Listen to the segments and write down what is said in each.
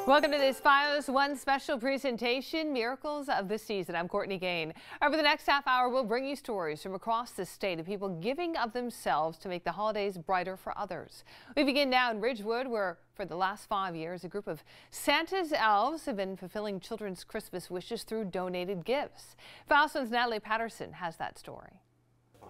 Welcome to this FiOS One special presentation, Miracles of the Season. I'm Courtney Gain. Over the next half hour, we'll bring you stories from across the state of people giving of themselves to make the holidays brighter for others. We begin now in Ridgewood, where for the last 5 years, a group of Santa's elves have been fulfilling children's Christmas wishes through donated gifts. FiOS One's Natalie Patterson has that story.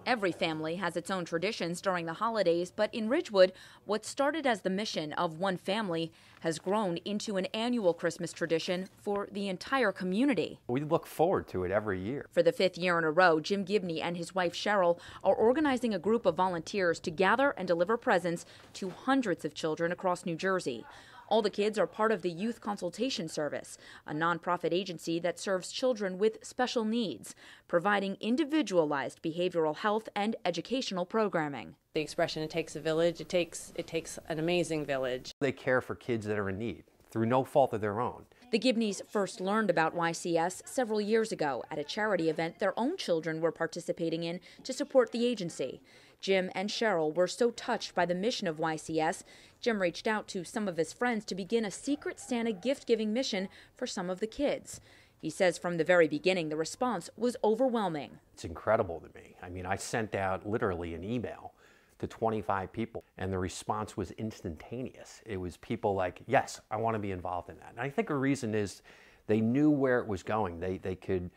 Every family has its own traditions during the holidays, but in Ridgewood, what started as the mission of one family has grown into an annual Christmas tradition for the entire community. We look forward to it every year. For the 5th year in a row, Jim Gibney and his wife Cheryl are organizing a group of volunteers to gather and deliver presents to hundreds of children across New Jersey. All the kids are part of the Youth Consultation Service, a nonprofit agency that serves children with special needs, providing individualized behavioral health and educational programming. The expression, it takes a village, it takes an amazing village. They care for kids that are in need through no fault of their own. The Gibneys first learned about YCS several years ago at a charity event their own children were participating in to support the agency. Jim and Cheryl were so touched by the mission of YCS, Jim reached out to some of his friends to begin a Secret Santa gift-giving mission for some of the kids. He says from the very beginning, the response was overwhelming. It's incredible to me. I mean, I sent out literally an email to 25 people, and the response was instantaneous. It was people like, yes, I want to be involved in that. And I think a reason is they knew where it was going. They could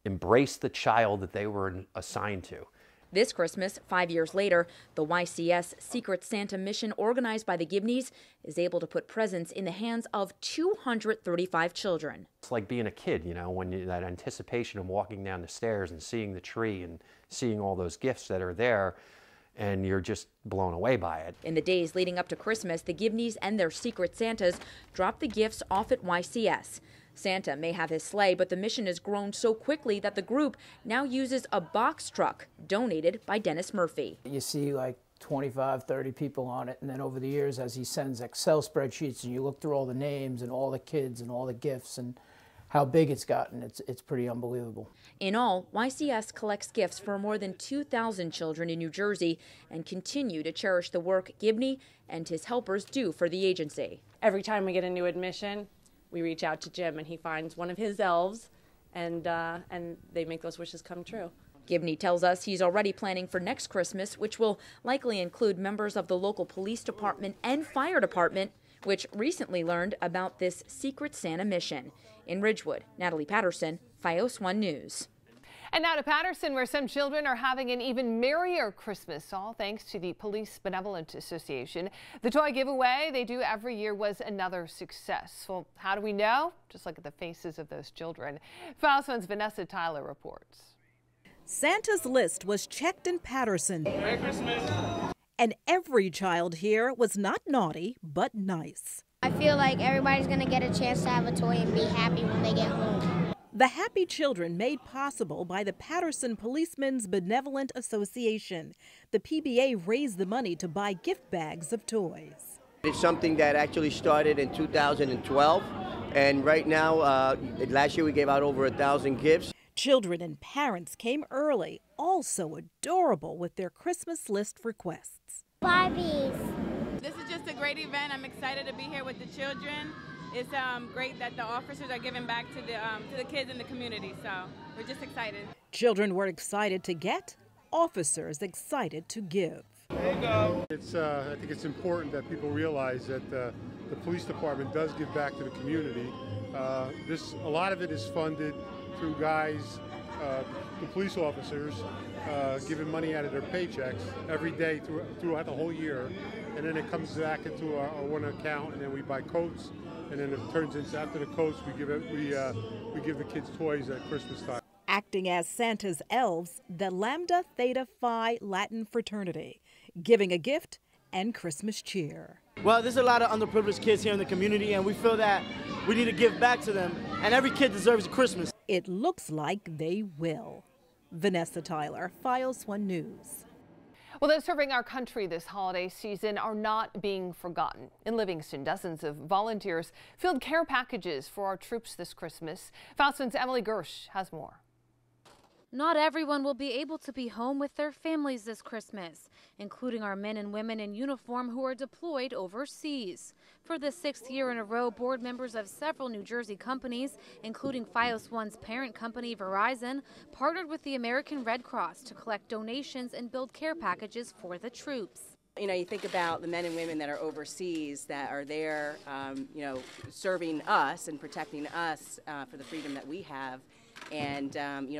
embrace the child that they were assigned to. This Christmas, 5 years later, the YCS Secret Santa mission organized by the Gibneys is able to put presents in the hands of 235 children. It's like being a kid, you know, when that anticipation of walking down the stairs and seeing the tree and seeing all those gifts that are there, and you're just blown away by it. In the days leading up to Christmas, the Gibneys and their Secret Santas drop the gifts off at YCS. Santa may have his sleigh, but the mission has grown so quickly that the group now uses a box truck donated by Dennis Murphy. You see like 25, 30 people on it, and then over the years as he sends Excel spreadsheets and you look through all the names and all the kids and all the gifts and how big it's gotten, it's pretty unbelievable. In all, YCS collects gifts for more than 2,000 children in New Jersey and continue to cherish the work Gibney and his helpers do for the agency. Every time we get a new admission, we reach out to Jim and he finds one of his elves and they make those wishes come true. Gibney tells us he's already planning for next Christmas, which will likely include members of the local police department and fire department, which recently learned about this Secret Santa mission. In Ridgewood, Natalie Patterson, FiOS One News. And now to Patterson, where some children are having an even merrier Christmas, all thanks to the Police Benevolent Association. The toy giveaway they do every year was another success. Well, how do we know? Just look at the faces of those children. FiOS One's Vanessa Tyler reports. Santa's list was checked in Patterson. Merry Christmas. And every child here was not naughty, but nice. I feel like everybody's going to get a chance to have a toy and be happy when they get home. The happy children made possible by the Patterson Policemen's Benevolent Association. The PBA raised the money to buy gift bags of toys. It's something that actually started in 2012, and right now, last year we gave out over 1,000 gifts. Children and parents came early, all so adorable with their Christmas list requests. Barbies. This is just a great event. I'm excited to be here with the children. It's great that the officers are giving back to the kids in the community, so we're just excited. Children were excited to get, officers excited to give. There you go. I think it's important that people realize that the police department does give back to the community. A lot of it is funded through guys, the police officers, giving money out of their paychecks every day throughout the whole year, and then it comes back into our one account, and then we buy coats, and then it turns into, after the coats, we give the kids toys at Christmas time. Acting as Santa's elves, the Lambda Theta Phi Latin fraternity, giving a gift and Christmas cheer. Well, there's a lot of underprivileged kids here in the community, and we feel that we need to give back to them, and every kid deserves a Christmas. It looks like they will. Vanessa Tyler, FiOS One News. Well, those serving our country this holiday season are not being forgotten. In Livingston, dozens of volunteers filled care packages for our troops this Christmas. FiOS One's Emily Gersh has more. Not everyone will be able to be home with their families this Christmas, including our men and women in uniform who are deployed overseas. For the 6th year in a row, board members of several New Jersey companies, including Fios One's parent company Verizon, partnered with the American Red Cross to collect donations and build care packages for the troops. You know, you think about the men and women that are overseas that are there, serving us and protecting us for the freedom that we have. And,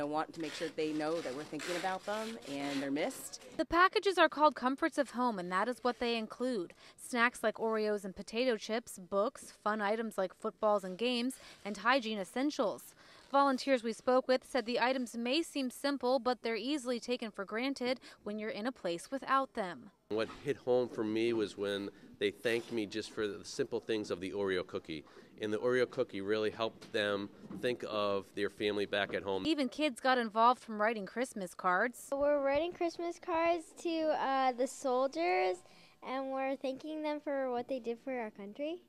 want to make sure that they know that we're thinking about them and they're missed. The packages are called Comforts of Home, and that is what they include. Snacks like Oreos and potato chips, books, fun items like footballs and games, and hygiene essentials. Volunteers we spoke with said the items may seem simple, but they're easily taken for granted when you're in a place without them. What hit home for me was when they thanked me just for the simple things of the Oreo cookie. And the Oreo cookie really helped them think of their family back at home. Even kids got involved, from writing Christmas cards. We're writing Christmas cards to the soldiers, and we're thanking them for what they did for our country.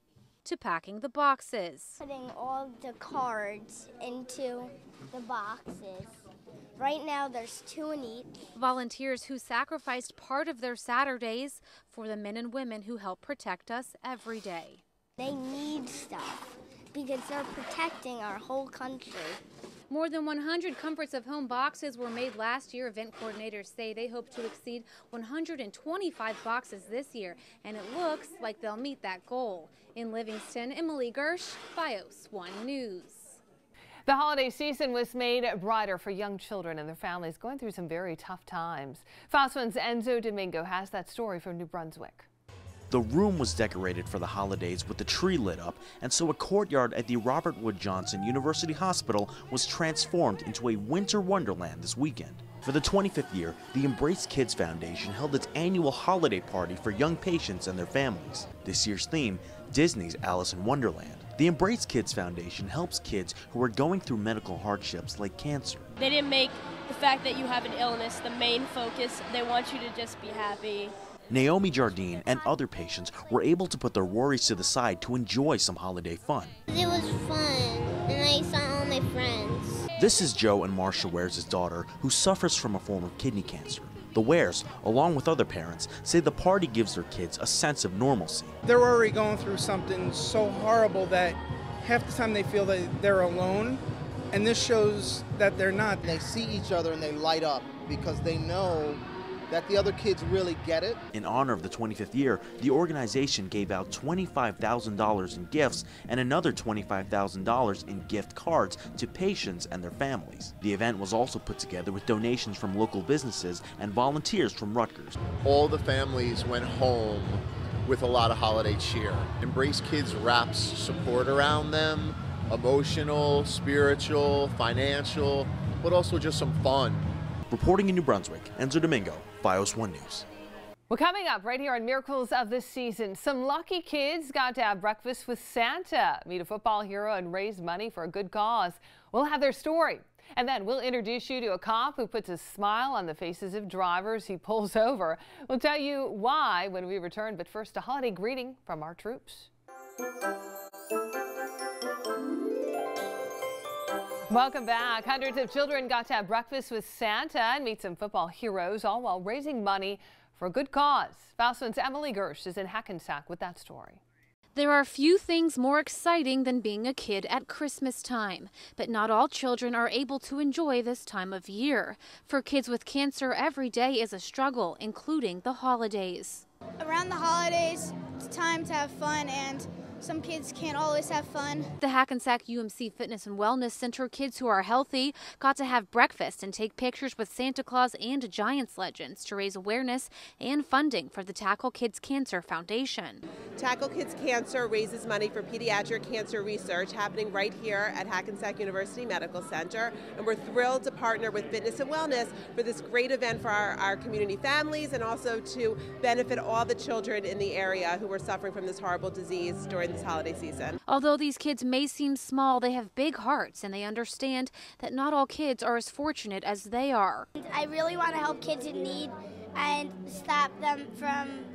To packing the boxes. Putting all the cards into the boxes. Right now there's 2 in each. Volunteers who sacrificed part of their Saturdays for the men and women who help protect us every day. They need stuff because they're protecting our whole country. More than 100 Comforts of Home boxes were made last year. Event coordinators say they hope to exceed 125 boxes this year, and it looks like they'll meet that goal. In Livingston, Emily Gersh, Fios One News. The holiday season was made brighter for young children and their families going through some very tough times. Fios One's Enzo Domingo has that story from New Brunswick. The room was decorated for the holidays with the tree lit up, and so a courtyard at the Robert Wood Johnson University Hospital was transformed into a winter wonderland this weekend. For the 25th year, the Embrace Kids Foundation held its annual holiday party for young patients and their families. This year's theme, Disney's Alice in Wonderland. The Embrace Kids Foundation helps kids who are going through medical hardships like cancer. They didn't make the fact that you have an illness the main focus. They want you to just be happy. Naomi Jardine and other patients were able to put their worries to the side to enjoy some holiday fun. It was fun, and I saw all my friends. This is Joe and Marcia Wares' daughter, who suffers from a form of kidney cancer. The Wares, along with other parents, say the party gives their kids a sense of normalcy. They're already going through something so horrible that half the time they feel that they're alone, and this shows that they're not. They see each other and they light up because they know that the other kids really get it. In honor of the 25th year, the organization gave out $25,000 in gifts and another $25,000 in gift cards to patients and their families. The event was also put together with donations from local businesses and volunteers from Rutgers. All the families went home with a lot of holiday cheer. Embrace Kids wraps support around them, emotional, spiritual, financial, but also just some fun. Reporting in New Brunswick, Enzo Domingo, Fios One News. Well, coming up right here on Miracles of the Season, some lucky kids got to have breakfast with Santa, meet a football hero, and raise money for a good cause. We'll have their story. And then we'll introduce you to a cop who puts a smile on the faces of drivers he pulls over. We'll tell you why when we return, but first a holiday greeting from our troops. Welcome back. Hundreds of children got to have breakfast with Santa and meet some football heroes, all while raising money for a good cause. Fios One's Emily Gersh is in Hackensack with that story. There are few things more exciting than being a kid at Christmas time, but not all children are able to enjoy this time of year. For kids with cancer, every day is a struggle, including the holidays. Around the holidays, it's time to have fun, and some kids can't always have fun. The Hackensack UMC Fitness and Wellness Center kids who are healthy got to have breakfast and take pictures with Santa Claus and Giants legends to raise awareness and funding for the Tackle Kids Cancer Foundation. Tackle Kids Cancer raises money for pediatric cancer research happening right here at Hackensack University Medical Center, and we're thrilled to partner with Fitness and Wellness for this great event for our community families and also to benefit all the children in the area who are suffering from this horrible disease during this holiday season. Although these kids may seem small, they have big hearts and they understand that not all kids are as fortunate as they are. I really want to help kids in need and stop them from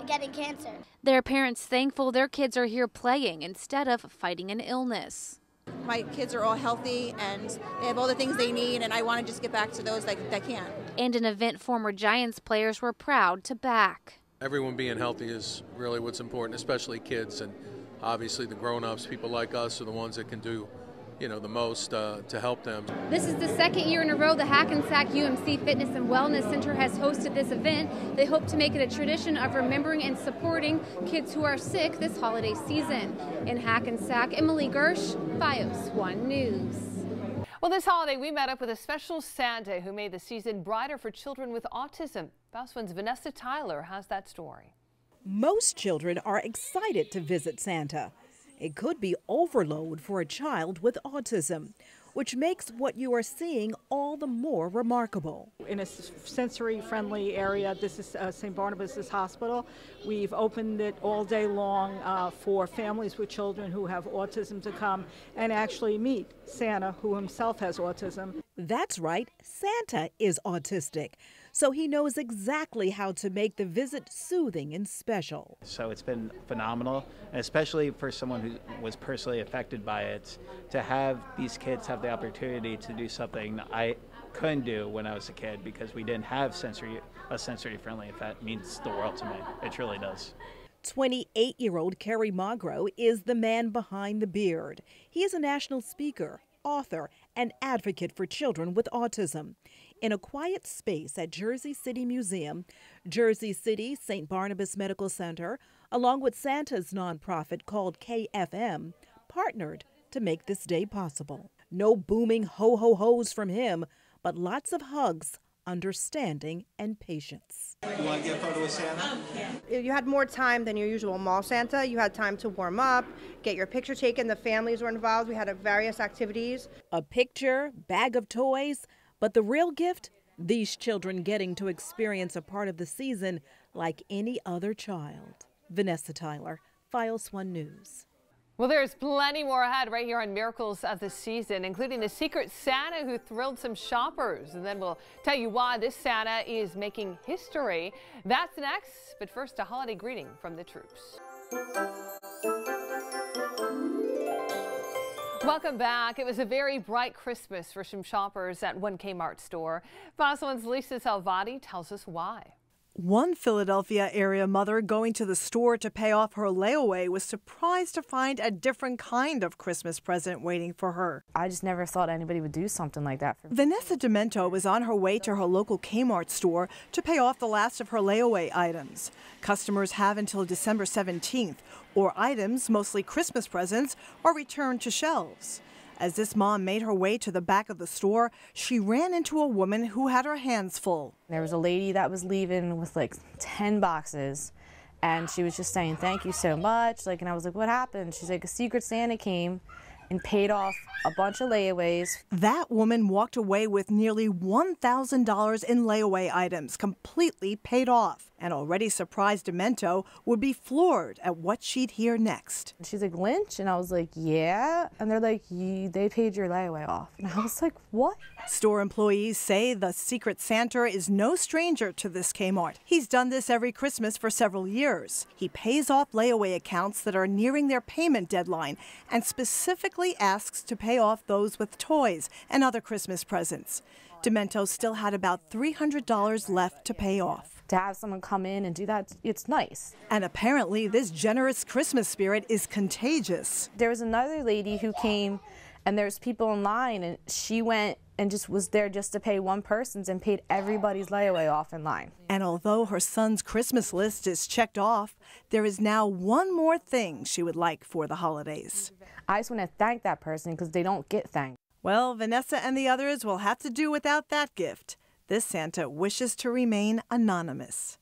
getting cancer. Their parents thankful their kids are here playing instead of fighting an illness. My kids are all healthy and they have all the things they need, and I want to just get back to those that can't. And an event former Giants players were proud to back. Everyone being healthy is really what's important, especially kids, and obviously the grown-ups, people like us, are the ones that can do, the most to help them. This is the second year in a row the Hackensack UMC Fitness and Wellness Center has hosted this event. They hope to make it a tradition of remembering and supporting kids who are sick this holiday season. In Hackensack, Emily Gersh, FiOS 1 News. Well, this holiday we met up with a special Santa who made the season brighter for children with autism. FiOS 1's Vanessa Tyler has that story. Most children are excited to visit Santa. It could be overload for a child with autism, which makes what you are seeing all the more remarkable. In a sensory-friendly area, this is St. Barnabas' hospital. We've opened it all day long for families with children who have autism to come and actually meet Santa, who himself has autism. That's right, Santa is autistic, so he knows exactly how to make the visit soothing and special. So it's been phenomenal, and especially for someone who was personally affected by it, to have these kids have the opportunity to do something I couldn't do when I was a kid because we didn't have a sensory-friendly event. Means the world to me. It truly does. 28-year-old Kerry Magro is the man behind the beard. He is a national speaker, author, and advocate for children with autism. In a quiet space at Jersey City Museum, Jersey City St. Barnabas Medical Center, along with Santa's nonprofit called KFM, partnered to make this day possible. No booming ho-ho-hos from him, but lots of hugs, understanding, and patience. You want to get a photo with Santa? You had more time than your usual mall Santa. You had time to warm up, get your picture taken. The families were involved. We had various activities. A picture, bag of toys, but the real gift? These children getting to experience a part of the season like any other child. Vanessa Tyler, FiOS 1 News. Well, there's plenty more ahead right here on Miracles of the Season, including the secret Santa who thrilled some shoppers. And then we'll tell you why this Santa is making history. That's next, but first a holiday greeting from the troops. Welcome back. It was a very bright Christmas for some shoppers at one Kmart store. FiOS 1's Lisa Salvati tells us why. One Philadelphia area mother going to the store to pay off her layaway was surprised to find a different kind of Christmas present waiting for her. I just never thought anybody would do something like that for me. Vanessa Demento was on her way to her local Kmart store to pay off the last of her layaway items. Customers have until December 17th, or items, mostly Christmas presents, are returned to shelves. As this mom made her way to the back of the store, she ran into a woman who had her hands full. There was a lady that was leaving with like 10 boxes, and she was just saying, "Thank you so much." And I was like, "What happened?" She's like, "A secret Santa came and paid off a bunch of layaways." That woman walked away with nearly $1,000 in layaway items, completely paid off. And already surprised Demento would be floored at what she'd hear next. She's like, "Lynch?" And I was like, "Yeah." And they're like, "They paid your layaway off." And I was like, "What?" Store employees say the secret Santa is no stranger to this Kmart. He's done this every Christmas for several years. He pays off layaway accounts that are nearing their payment deadline and specifically asks to pay off those with toys and other Christmas presents. Demento still had about $300 left to pay off. To have someone come in and do that, it's nice. And apparently this generous Christmas spirit is contagious. There was another lady who came, and there's people in line, and she went and just was there just to pay one person's and paid everybody's layaway off in line. And although her son's Christmas list is checked off, there is now one more thing she would like for the holidays. I just want to thank that person because they don't get thanked. Well, Vanessa and the others will have to do without that gift. This Santa wishes to remain anonymous.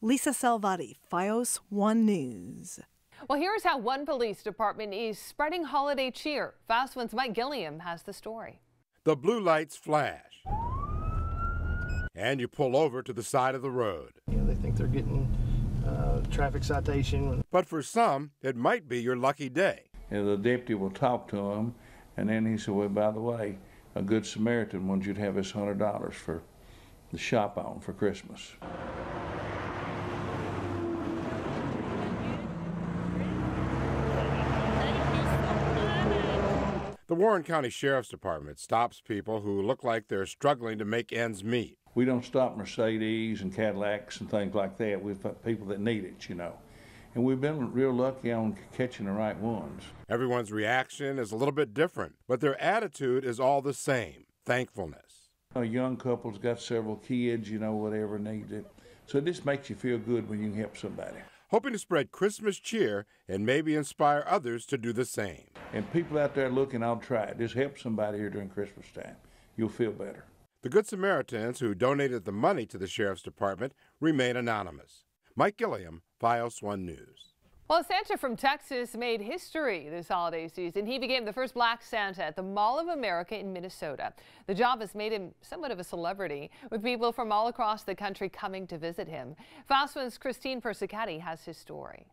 Lisa Salvati, FiOS 1 News. Well, here's how one police department is spreading holiday cheer. FiOS 1's Mike Gilliam has the story. The blue lights flash, and you pull over to the side of the road. They think they're getting traffic citation. But for some, it might be your lucky day. And the deputy will talk to him, and then he said, "Well, by the way, a good Samaritan wants you to have his $100 for the shop on for Christmas." The Warren County Sheriff's Department stops people who look like they're struggling to make ends meet. We don't stop Mercedes and Cadillacs and things like that. We've got people that need it, you know. And we've been real lucky on catching the right ones. Everyone's reaction is a little bit different, but their attitude is all the same: thankfulness. A young couple's got several kids, you know, whatever needs it. So it just makes you feel good when you can help somebody. Hoping to spread Christmas cheer and maybe inspire others to do the same. And people out there looking, I'll try it. Just help somebody here during Christmas time. You'll feel better. The Good Samaritans who donated the money to the Sheriff's Department remain anonymous. Mike Gilliam, FiOS 1 News. Well, Santa from Texas made history this holiday season. He became the first black Santa at the Mall of America in Minnesota. The job has made him somewhat of a celebrity, with people from all across the country coming to visit him. FiOS 1's Christine Persichetti has his story.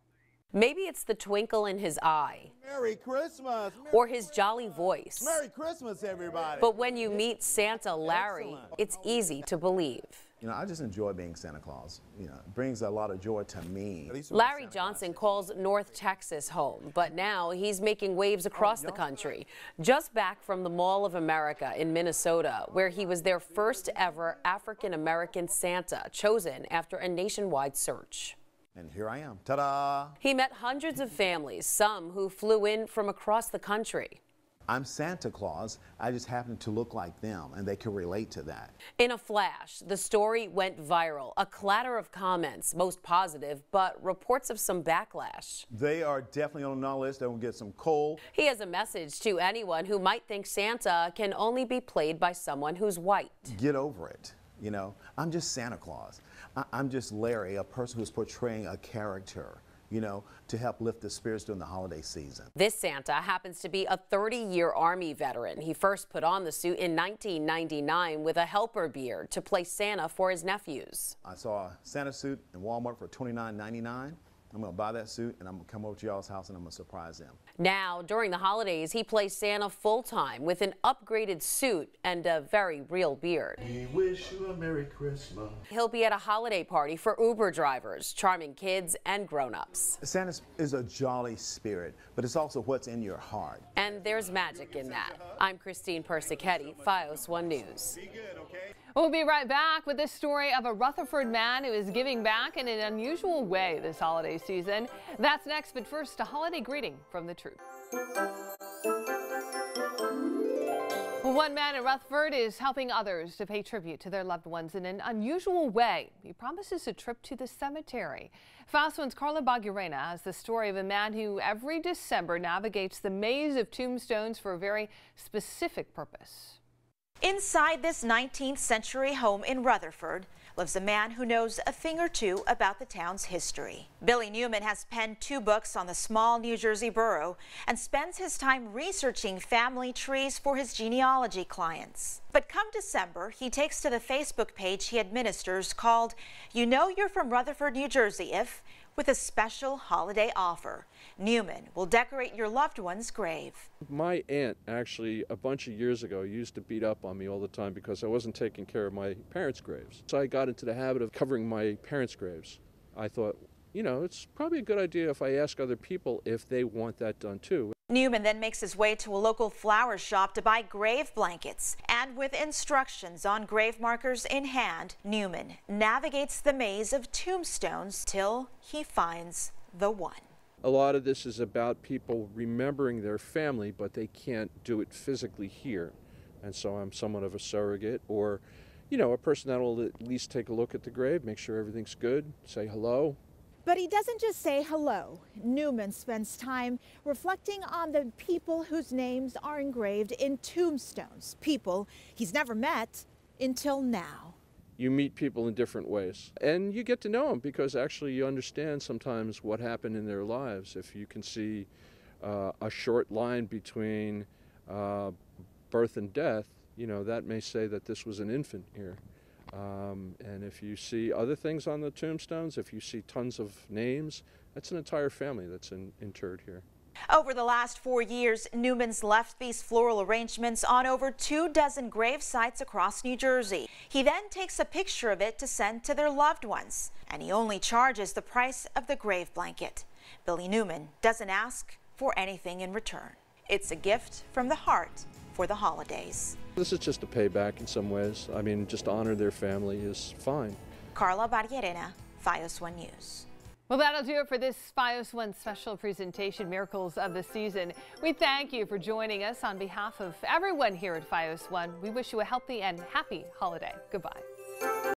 Maybe it's the twinkle in his eye. Merry Christmas. Or his jolly voice. Merry Christmas, everybody. But when you meet Santa Larry, it's easy to believe. You know, I just enjoy being Santa Claus. You know, it brings a lot of joy to me. Larry Johnson calls North Texas home, but now he's making waves across the country. Just back from the Mall of America in Minnesota, where he was their first ever African-American Santa, chosen after a nationwide search. And here I am. Ta-da! He met hundreds of families, some who flew in from across the country. I'm Santa Claus. I just happen to look like them, and they can relate to that. In a flash, the story went viral. A clatter of comments, most positive, but reports of some backlash. They are definitely on our list. They'll get some coal. He has a message to anyone who might think Santa can only be played by someone who's white. Get over it. You know, I'm just Santa Claus. I'm just Larry, a person who's portraying a character, you know, to help lift the spirits during the holiday season. This Santa happens to be a 30-year Army veteran. He first put on the suit in 1999 with a helper beard to play Santa for his nephews. I saw a Santa suit in Walmart for $29.99. I'm going to buy that suit, and I'm going to come over to y'all's house, and I'm going to surprise them. Now, during the holidays, he plays Santa full-time with an upgraded suit and a very real beard. We wish you a Merry Christmas. He'll be at a holiday party for Uber drivers, charming kids and grown-ups. Santa is a jolly spirit, but it's also what's in your heart. And there's magic in that. I'm Christine Persichetti, FiOS 1 News. We'll be right back with this story of a Rutherford man who is giving back in an unusual way this holiday season. That's next, but first, a holiday greeting from the Truth. Well, one man in Rutherford is helping others to pay tribute to their loved ones in an unusual way. He promises a trip to the cemetery. FiOS 1's Carla Bagurena has the story of a man who every December navigates the maze of tombstones for a very specific purpose. Inside this 19th century home in Rutherford lives a man who knows a thing or two about the town's history. Billy Newman has penned 2 books on the small New Jersey borough and spends his time researching family trees for his genealogy clients. But come December, he takes to the Facebook page he administers called You Know You're from Rutherford, New Jersey If, with a special holiday offer. Newman will decorate your loved one's grave. My aunt actually a bunch of years ago used to beat up on me all the time because I wasn't taking care of my parents' graves. So I got into the habit of covering my parents' graves. I thought, you know, it's probably a good idea if I ask other people if they want that done too. Newman then makes his way to a local flower shop to buy grave blankets. And with instructions on grave markers in hand, Newman navigates the maze of tombstones till he finds the one. A lot of this is about people remembering their family, but they can't do it physically here. And so I'm somewhat of a surrogate, or, you know, a person that will at least take a look at the grave, make sure everything's good, say hello. But he doesn't just say hello. Newman spends time reflecting on the people whose names are engraved in tombstones, people he's never met until now. You meet people in different ways, and you get to know them because actually you understand sometimes what happened in their lives. If you can see a short line between birth and death, you know, that may say that this was an infant here. And if you see other things on the tombstones, if you see tons of names, that's an entire family that's interred here. Over the last 4 years, Newman's left these floral arrangements on over 24 grave sites across New Jersey. He then takes a picture of it to send to their loved ones, and he only charges the price of the grave blanket. Billy Newman doesn't ask for anything in return. It's a gift from the heart for the holidays. This is just a payback in some ways. I mean, just to honor their family is fine. Carla Barrierena, FiOS 1 News. Well, that'll do it for this FiOS 1 special presentation, Miracles of the Season. We thank you for joining us. On behalf of everyone here at FiOS 1, we wish you a healthy and happy holiday. Goodbye.